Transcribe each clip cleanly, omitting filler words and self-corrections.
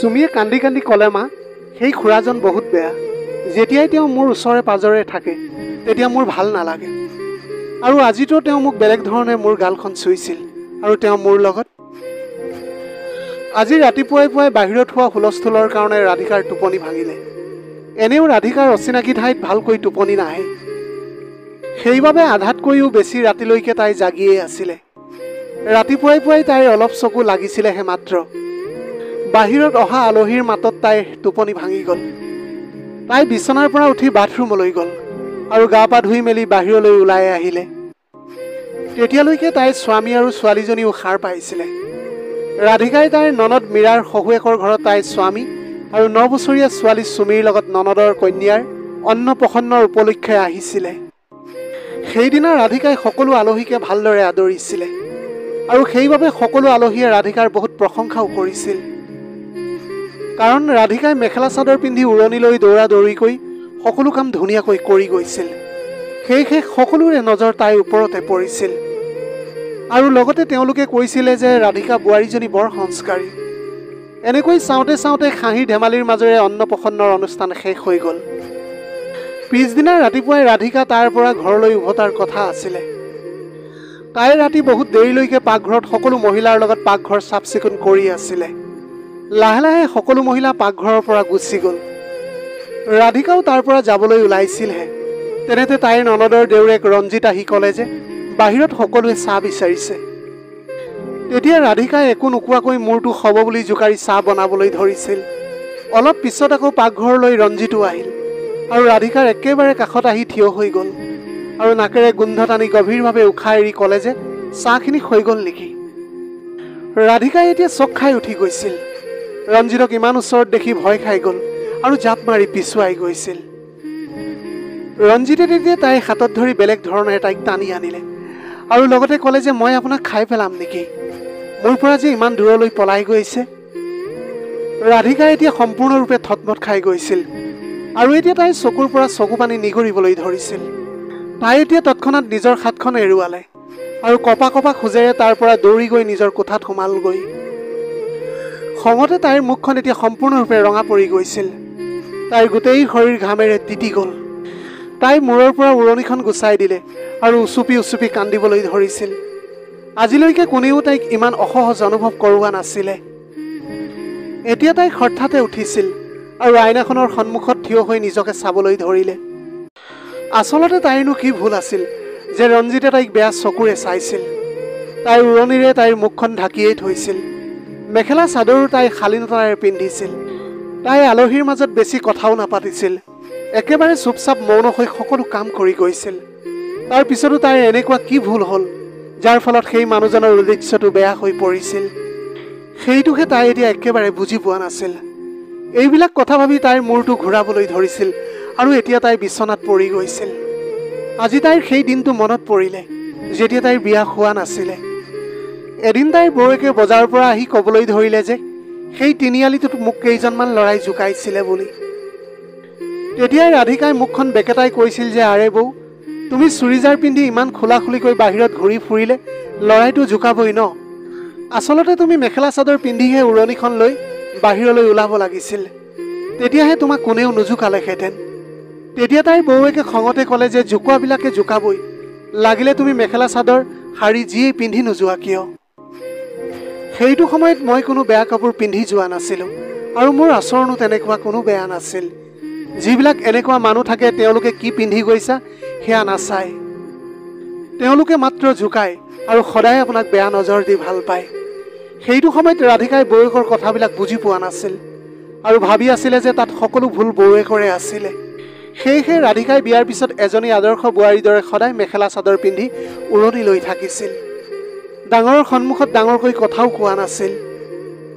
চুমিয়ে কান্দি কান্দি ক'লে, মা, সেই খুৰাজন বহুত বেয়া। যেতিয়াই তেওঁ মোৰ ওচৰে পাজৰে থাকে তেতিয়া মোৰ ভাল নালাগে। আৰু আজিতো তেওঁ মোক বেলেগ ধৰণে মোৰ গালখন চুইছিল। আৰু তেওঁ মোৰ লগত আজি ৰাতিপুৱাই পুৱাই বাহিৰত হোৱা হুলস্থুলৰ কাৰণে ৰাধিকাৰ টোপনি ভাঙিলে। এনেও ৰাধিকাৰ অচিনাকি ঠাইত ভালকৈ টোপনি নাহে। সেইবাবে আধাতকৈও বেছি ৰাতিলৈকে তাই জাগিয়েই আছিলে। ৰাতিপুৱাই পুৱাই তাইৰ অলপ চকু লাগিছিলেহে মাত্ৰ। বাহিৰত অহা আলহীৰ মাতত তাইৰ টোপনি ভাঙি গ'ল। তাই বিচনাৰ পৰা উঠি বাথৰুমলৈ গ'ল আৰু গা পা ধুই মেলি বাহিৰলৈ ওলাই আহিলে। তেতিয়ালৈকে তাইৰ স্বামী আৰু ছোৱালীজনীও সাৰ পাইছিলে। ৰাধিকাই তাইৰ ননদ মীৰাৰ শহুৱেকৰ ঘৰত তাইৰ স্বামী আৰু 9 বছৰীয়া ছোৱালী চুমিৰ লগত ননদৰ কন্যাৰ অন্নপ্ৰসন্নৰ উপলক্ষে আহিছিলে। সেইদিনা ৰাধিকাই সকলো আলহীকে ভালদৰে আদৰিছিলে আৰু সেইবাবে সকলো আলহীয়ে ৰাধিকাৰ বহুত প্ৰশংসাও কৰিছিল। কাৰণ ৰাধিকাই মেখেলা চাদৰ পিন্ধি উৰণিলৈ দৌৰা দৌৰিকৈ সকলো কাম ধুনীয়াকৈ কৰি গৈছিল। সেয়েহে সকলোৰে নজৰ তাইৰ ওপৰতে পৰিছিল। আৰু লগতে তেওঁলোকে কৈছিলে যে ৰাধিকা বোৱাৰীজনী বৰ সংস্কাৰী। এনেকৈ চাওঁতে চাওঁতে হাঁহি ধেমালিৰ মাজেৰে অন্নপ্ৰসন্নৰ অনুষ্ঠান শেষ হৈ গ'ল। পিছদিনা ৰাতিপুৱাই ৰাধিকা তাৰ পৰা ঘৰলৈ উভতাৰ কথা আছিলে। তাই ৰাতি বহুত দেৰিলৈকে পাকঘৰত সকলো মহিলাৰ লগত পাকঘৰ চাফ চিকুণ কৰি আছিলে। লাহে লাহে সকলো মহিলা পাকঘৰৰ পৰা গুচি গ'ল। ৰাধিকাও তাৰ পৰা যাবলৈ ওলাইছিলহে। তেনেতে তাইৰ ননদৰ দেউৰেক ৰঞ্জিত আহি ক'লে যে বাহিৰত সকলোৱে চাহ বিচাৰিছে। তেতিয়া ৰাধিকাই একো নোকোৱাকৈ মূৰটো হ'ব বুলি জোকাৰি চাহ বনাবলৈ ধৰিছিল। অলপ পিছত আকৌ পাকঘৰলৈ ৰঞ্জিতো আহিল আৰু ৰাধিকাৰ একেবাৰে কাষত আহি থিয় হৈ গ'ল আৰু নাকেৰে গোন্ধ টানি গভীৰভাৱে উশাহ এৰি ক'লে যে চাহখিনি হৈ গ'ল নেকি। ৰাধিকাই এতিয়া চক খাই উঠি গৈছিল। ৰঞ্জিতক ইমান ওচৰত দেখি ভয় খাই গ'ল আৰু জাপ মাৰি পিছুৱাই গৈছিল। ৰঞ্জিতে তেতিয়া তাইৰ হাতত ধৰি বেলেগ ধৰণে তাইক টানি আনিলে আৰু লগতে ক'লে যে মই আপোনাক খাই পেলাম নেকি, মোৰ পৰা যে ইমান দূৰলৈ পলাই গৈছে। ৰাধিকা এতিয়া সম্পূৰ্ণৰূপে থতমত খাই গৈছিল আৰু এতিয়া তাইৰ চকুৰ পৰা চকু পানী নিগৰিবলৈ ধৰিছিল। তাই এতিয়া তৎক্ষণাত নিজৰ হাতখন এৰুৱালে আৰু কপা কপা খোজেৰে তাৰ পৰা দৌৰি গৈ নিজৰ কোঠাত সোমালগৈ। খঙতে তাইৰ মুখখন এতিয়া সম্পূৰ্ণৰূপে ৰঙা পৰি গৈছিল। তাইৰ গোটেই শৰীৰ ঘামেৰে তিতি গ'ল। তাই মূৰৰ পৰা উৰণিখন গুচাই দিলে আৰু উচুপি উচুপি কান্দিবলৈ ধৰিছিল। আজিলৈকে কোনেও তাইক ইমান অসহজ অনুভৱ কৰোৱা নাছিলে। এতিয়া তাই হঠাতে উঠিছিল আৰু আইনাখনৰ সন্মুখত থিয় হৈ নিজকে চাবলৈ ধৰিলে। আচলতে তাইৰনো কি ভুল আছিল যে ৰঞ্জিতে তাইক বেয়া চকুৰে চাইছিল। তাইৰ উৰণিৰে তাইৰ মুখখন ঢাকিয়েই থৈছিল। মেখেলা চাদৰো তাই শালীনতাৰে পিন্ধিছিল। তাই আলহীৰ মাজত বেছি কথাও নাপাতিছিল। একেবাৰে চুপচাপ মৌন হৈ সকলো কাম কৰি গৈছিল। তাৰ পিছতো তাইৰ এনেকুৱা কি ভুল হ'ল যাৰ ফলত সেই মানুহজনৰ উদ্দেশ্যটো বেয়া হৈ পৰিছিল। সেইটোহে তাই এতিয়া একেবাৰে বুজি পোৱা নাছিল। এইবিলাক কথা ভাবি তাইৰ মূৰটো ঘূৰাবলৈ ধৰিছিল আৰু এতিয়া তাই বিচনাত পৰি গৈছিল। আজি তাইৰ সেই দিনটো মনত পৰিলে যেতিয়া তাইৰ বিয়া হোৱা নাছিলে। এদিন তাইৰ বৌয়েকে বজাৰৰ পৰা আহি ক'বলৈ ধৰিলে যে সেই তিনিআলিটোত মোক কেইজনমান ল'ৰাই জোকাইছিলে বুলি। তেতিয়াই ৰাধিকাই মুখখন বেকেটাই কৈছিল যে আৰে বৌ, তুমি চুৰিজাৰ পিন্ধি ইমান খোলা খুলিকৈ বাহিৰত ঘূৰি ফুৰিলে ল'ৰাইটো জোকাবই ন। আচলতে তুমি মেখেলা চাদৰ পিন্ধিহে উৰণিখন লৈ বাহিৰলৈ ওলাব লাগিছিল, তেতিয়াহে তোমাক কোনেও নুজোকালেহেঁতেন। তেতিয়া তাইৰ বৌয়েকে খঙতে ক'লে যে জোকোৱাবিলাকে জোকাবই, লাগিলে তুমি মেখেলা চাদৰ শাৰী যিয়েই পিন্ধি নোযোৱা কিয়। সেইটো সময়ত মই কোনো বেয়া কাপোৰ পিন্ধি যোৱা নাছিলোঁ আৰু মোৰ আচৰণো তেনেকুৱা কোনো বেয়া নাছিল। যিবিলাক এনেকুৱা মানুহ থাকে তেওঁলোকে কি পিন্ধি গৈছা সেয়া নাচায়। তেওঁলোকে মাত্ৰ জোকায় আৰু সদায় আপোনাক বেয়া নজৰ দি ভাল পায়। সেইটো সময়ত ৰাধিকাই বৌয়েকৰ কথাবিলাক বুজি পোৱা নাছিল আৰু ভাবি আছিলে যে তাত সকলো ভুল বৌয়েকৰে আছিলে। সেয়েহে ৰাধিকাই বিয়াৰ পিছত এজনী আদৰ্শ বোৱাৰীৰ দৰে সদায় মেখেলা চাদৰ পিন্ধি উৰণি লৈ থাকিছিল। ডাঙৰৰ সন্মুখত ডাঙৰকৈ কথাও কোৱা নাছিল।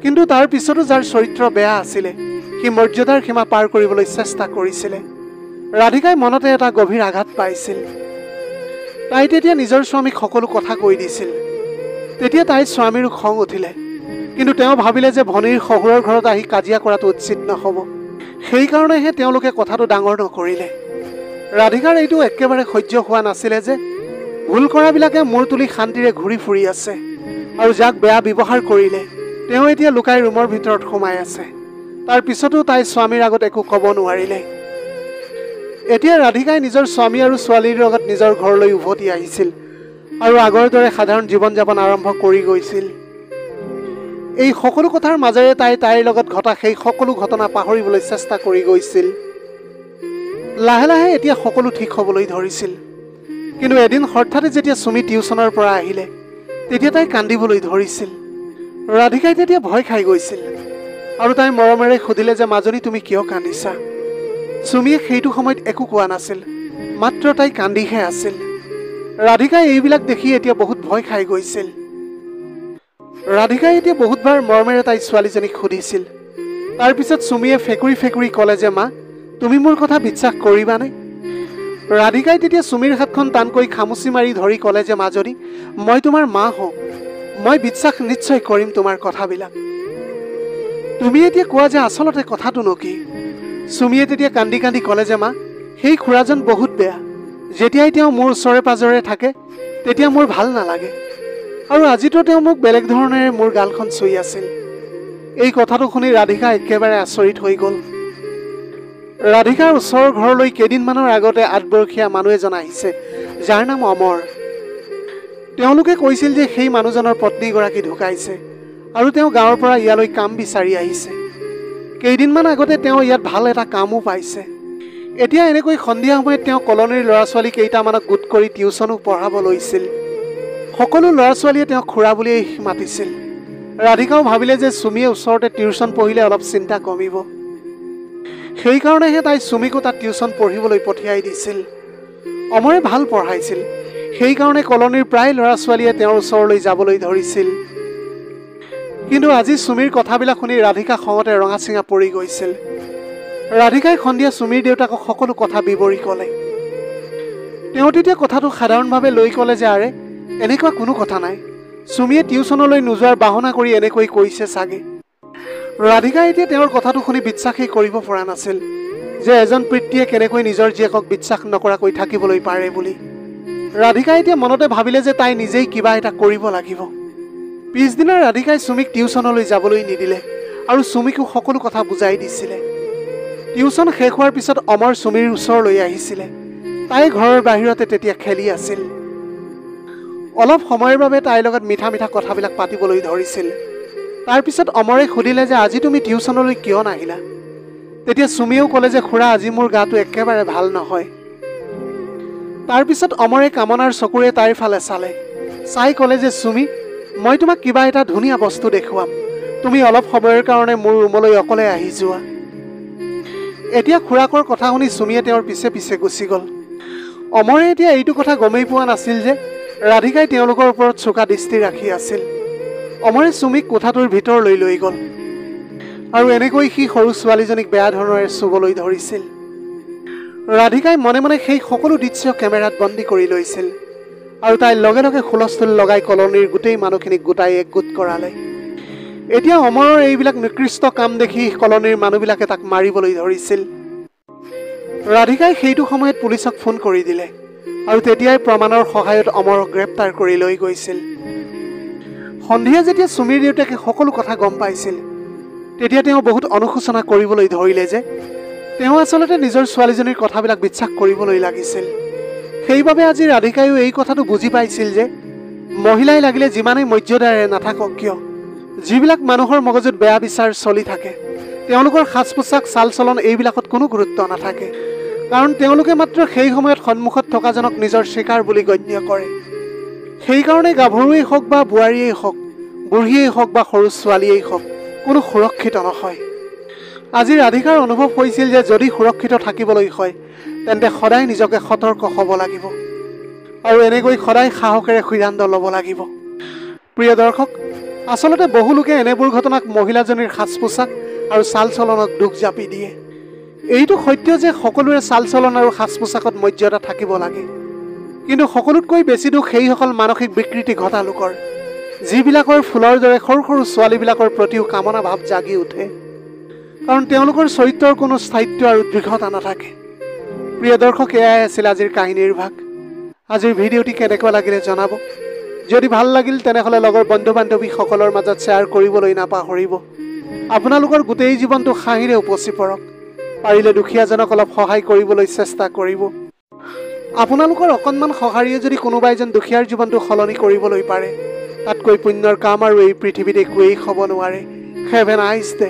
কিন্তু তাৰ পিছতো যাৰ চৰিত্ৰ বেয়া আছিলে সি মৰ্যাদাৰ সীমা পাৰ কৰিবলৈ চেষ্টা কৰিছিলে। ৰাধিকাই মনতে এটা গভীৰ আঘাত পাইছিল। তাই তেতিয়া নিজৰ স্বামীক সকলো কথা কৈ দিছিল। তেতিয়া তাইৰ স্বামীৰো খং উঠিলে, কিন্তু তেওঁ ভাবিলে যে ভনীৰ শহুৰৰ ঘৰত আহি কাজিয়া কৰাটো উচিত নহ'ব। সেইকাৰণেহে তেওঁলোকে কথাটো ডাঙৰ নকৰিলে। ৰাধিকাৰ এইটো একেবাৰে সহ্য হোৱা নাছিলে যে ভুল কৰাবিলাকে মূৰ তুলি শান্তিৰে ঘূৰি ফুৰি আছে আৰু যাক বেয়া ব্যৱহাৰ কৰিলে তেওঁ এতিয়া লুকাই ৰুমৰ ভিতৰত সোমাই আছে। তাৰ পিছতো তাই স্বামীৰ আগত একো ক'ব নোৱাৰিলে। এতিয়া ৰাধিকাই নিজৰ স্বামী আৰু ছোৱালীৰ লগত নিজৰ ঘৰলৈ উভতি আহিছিল আৰু আগৰ দৰে সাধাৰণ জীৱন যাপন আৰম্ভ কৰি গৈছিল। এই সকলো কথাৰ মাজেৰে তাইৰ লগত ঘটা সেই সকলো ঘটনা পাহৰিবলৈ চেষ্টা কৰি গৈছিল। লাহে লাহে এতিয়া সকলো ঠিক হ'বলৈ ধৰিছিল। কিন্তু এদিন হঠাতে যেতিয়া সুমি টিউচনৰ পৰা আহিলে তেতিয়া তাই কান্দিবলৈ ধৰিছিল। ৰাধিকাই তেতিয়া ভয় খাই গৈছিল আৰু তাই মৰমেৰে সুধিলে যে মাজনী তুমি কিয় কান্দিছা? সুমিয়ে সেইটো সময়ত একো কোৱা নাছিল, মাত্ৰ তাই কান্দিহে আছিল। ৰাধিকাই এইবিলাক দেখি এতিয়া বহুত ভয় খাই গৈছিল। ৰাধিকাই এতিয়া বহুতবাৰ মৰমেৰে তাই ছোৱালীজনীক সুধিছিল। তাৰপিছত সুমিয়ে ফেকুৰি ফেকুৰি ক'লে যে মা তুমি মোৰ কথা বিশ্বাস কৰিবানে? ৰাধিকাই তেতিয়া সুমিৰ হাতখন টানকৈ খামুচি মাৰি ধৰি ক'লে যে মাজনী মই তোমাৰ মা হওঁ, মই বিশ্বাস নিশ্চয় কৰিম তোমাৰ কথাবিলাক। তুমি এতিয়া কোৱা যে আচলতে কথাটোনো কি? সুমিয়ে তেতিয়া কান্দি কান্দি ক'লে যে মা সেই খুৰাজন বহুত বেয়া, যেতিয়াই তেওঁ মোৰ ওচৰে পাজৰে থাকে তেতিয়া মোৰ ভাল নালাগে, আৰু আজিতো তেওঁ মোক বেলেগ ধৰণেৰে মোৰ গালখন চুই আছিল। এই কথাটো শুনি ৰাধিকা একেবাৰে আচৰিত হৈ গ'ল। ৰাধিকাৰ ওচৰৰ ঘৰলৈ কেইদিনমানৰ আগতে আঠবয়সীয়া মানুহ এজন আহিছে যাৰ নাম অমৰ। তেওঁলোকে কৈছিল যে সেই মানুহজনৰ পত্নীগৰাকী ঢুকাইছে আৰু তেওঁ গাঁৱৰ পৰা ইয়ালৈ কাম বিচাৰি আহিছে। কেইদিনমান আগতে তেওঁ ইয়াত ভাল এটা কামো পাইছে। এতিয়া এনেকৈ সন্ধিয়া সময়ত তেওঁ কলনীৰ ল'ৰা ছোৱালী কেইটামানক গোট কৰি টিউচনো পঢ়াব লৈছিল। সকলো ল'ৰা ছোৱালীয়ে তেওঁক খুৰা বুলিয়েই মাতিছিল। ৰাধিকাও ভাবিলে যে সুমিয়ে ওচৰতে টিউচন পঢ়িলে অলপ চিন্তা কমিব। সেইকাৰণেহে তাই সুমিকো তাত টিউচন পঢ়িবলৈ পঠিয়াই দিছিল। অমৰে ভাল পঢ়াইছিল, সেইকাৰণে কলনীৰ প্ৰায় ল'ৰা ছোৱালীয়ে তেওঁৰ ওচৰলৈ যাবলৈ ধৰিছিল। কিন্তু আজি সুমিৰ কথাবিলাক শুনি ৰাধিকা খঙতে ৰঙা চিঙা পৰি গৈছিল। ৰাধিকাই সন্ধিয়া সুমিৰ দেউতাকক সকলো কথা বিৱৰি ক'লে। তেওঁ তেতিয়া কথাটো সাধাৰণভাৱে লৈ ক'লে যে আৰে এনেকুৱা কোনো কথা নাই, সুমিয়ে টিউচনলৈ নোযোৱাৰ বাহনা কৰি এনেকৈ কৈছে চাগে। ৰাধিকাই এতিয়া তেওঁৰ কথাটো শুনি বিশ্বাসেই কৰিব পৰা নাছিল যে এজন পিতৃয়ে কেনেকৈ নিজৰ জীয়েকক বিশ্বাস নকৰাকৈ থাকিবলৈ পাৰে বুলি। ৰাধিকাই এতিয়া মনতে ভাবিলে যে তাই নিজেই কিবা এটা কৰিব লাগিব। পিছদিনা ৰাধিকাই সুমিক টিউচনলৈ যাবলৈ নিদিলে আৰু সুমিকো সকলো কথা বুজাই দিছিলে। টিউচন শেষ হোৱাৰ পিছত অমৰ সুমিৰ ওচৰলৈ আহিছিলে। তাই ঘৰৰ বাহিৰতে তেতিয়া খেলি আছিল। অলপ সময়ৰ বাবে তাইৰ লগত মিঠা মিঠা কথাবিলাক পাতিবলৈ ধৰিছিল। তাৰপিছত অমৰে সুধিলে যে আজি তুমি টিউচনলৈ কিয় নাহিলা? তেতিয়া সুমিয়েও ক'লে যে খুৰা আজি মোৰ গাটো একেবাৰে ভাল নহয়। তাৰপিছত অমৰে কামনাৰ চকুৰে তাইৰ ফালে চাই ক'লে যে সুমি মই তোমাক কিবা এটা ধুনীয়া বস্তু দেখুৱাম, তুমি অলপ সময়ৰ কাৰণে মোৰ ৰুমলৈ অকলে আহি যোৱা। এতিয়া খুৰাকৰ কথা শুনি সুমিয়ে তেওঁৰ পিছে পিছে গুচি গ'ল। অমৰে এতিয়া এইটো কথা গমেই পোৱা নাছিল যে ৰাধিকাই তেওঁলোকৰ ওপৰত চোকা দৃষ্টি ৰাখি আছিল। অমৰে সুমিক কোঠাটোৰ ভিতৰলৈ লৈ গ'ল আৰু এনেকৈ সি সৰু ছোৱালীজনীক বেয়া ধৰণেৰে চুবলৈ ধৰিছিল। ৰাধিকাই মনে মনে সেই সকলো দৃশ্য কেমেৰাত বন্দী কৰি লৈছিল আৰু তাই লগে লগে হুলস্থুল লগাই কলনীৰ গোটেই মানুহখিনিক গোটাই একগোট কৰালে। এতিয়া অমৰৰ এইবিলাক নিকৃষ্ট কাম দেখি কলনীৰ মানুহবিলাকে তাক মাৰিবলৈ ধৰিছিল। ৰাধিকাই সেইটো সময়ত পুলিচক ফোন কৰি দিলে আৰু তেতিয়াই প্ৰমাণৰ সহায়ত অমৰক গ্ৰেপ্তাৰ কৰি লৈ গৈছিল। সন্ধিয়া যেতিয়া সুমিৰ দেউতাকে সকলো কথা গম পাইছিল তেতিয়া তেওঁ বহুত অনুশোচনা কৰিবলৈ ধৰিলে যে তেওঁ আচলতে নিজৰ ছোৱালীজনীৰ কথাবিলাক বিশ্বাস কৰিবলৈ লাগিছিল। সেইবাবে আজি ৰাধিকায়ো এই কথাটো বুজি পাইছিল যে মহিলাই লাগিলে যিমানেই মৰ্যাদাৰে নাথাকক কিয়, যিবিলাক মানুহৰ মগজুত বেয়া বিচাৰ চলি থাকে তেওঁলোকৰ সাজ পোছাক চাল চলন এইবিলাকত কোনো গুৰুত্ব নাথাকে, কাৰণ তেওঁলোকে মাত্ৰ সেই সময়ত সন্মুখত থকাজনক নিজৰ শিকাৰ বুলি গণ্য কৰে। সেইকাৰণে গাভৰুৱেই হওক বা বোৱাৰীয়েই হওক, বুঢ়ীয়েই হওক বা সৰু ছোৱালীয়েই হওক, কোনো সুৰক্ষিত নহয়। আজি ৰাধিকাৰ অনুভৱ হৈছিল যে যদি সুৰক্ষিত থাকিবলৈ হয় তেন্তে সদায় নিজকে সতৰ্ক হ'ব লাগিব আৰু এনেকৈ সদায় সাহসেৰে সিদ্ধান্ত ল'ব লাগিব। প্ৰিয় দৰ্শক, আচলতে বহু লোকে এনেবোৰ ঘটনাক মহিলাজনীৰ সাজ পোছাক আৰু চাল চলনক দুখ জাপি দিয়ে। এইটো সত্য যে সকলোৰে চাল চলন আৰু সাজ পোছাকত মৰ্যাদা থাকিব লাগে, কিন্তু সকলোতকৈ বেছি দুখ সেইসকল মানসিক বিকৃতি ঘটা লোকৰ যিবিলাকৰ ফুলৰ দৰে সৰু সৰু ছোৱালীবিলাকৰ প্ৰতিও কামনা ভাৱ জাগি উঠে, কাৰণ তেওঁলোকৰ চৰিত্ৰৰ কোনো স্থায়িত্ব আৰু দৃঢ়তা নাথাকে। প্ৰিয় দৰ্শক, এয়াই আছিল আজিৰ কাহিনীৰ ভাগ। আজিৰ ভিডিঅ'টি কেনেকুৱা লাগিলে জনাব। যদি ভাল লাগিল তেনেহ'লে লগৰ বন্ধু বান্ধৱীসকলৰ মাজত শ্বেয়াৰ কৰিবলৈ নাপাহৰিব। আপোনালোকৰ গোটেই জীৱনটো হাঁহিৰে উপচি পৰক। পাৰিলে দুখীয়াজনক অলপ সহায় কৰিবলৈ চেষ্টা কৰিব। আপোনালোকৰ অকণমান সঁহাৰিয়ে যদি কোনোবা এজন দুখীয়াৰ জীৱনটো সলনি কৰিবলৈ পাৰে, তাতকৈ পুণ্যৰ কাম আৰু এই পৃথিৱীত একোৱেই হ'ব নোৱাৰে। Have a nice day.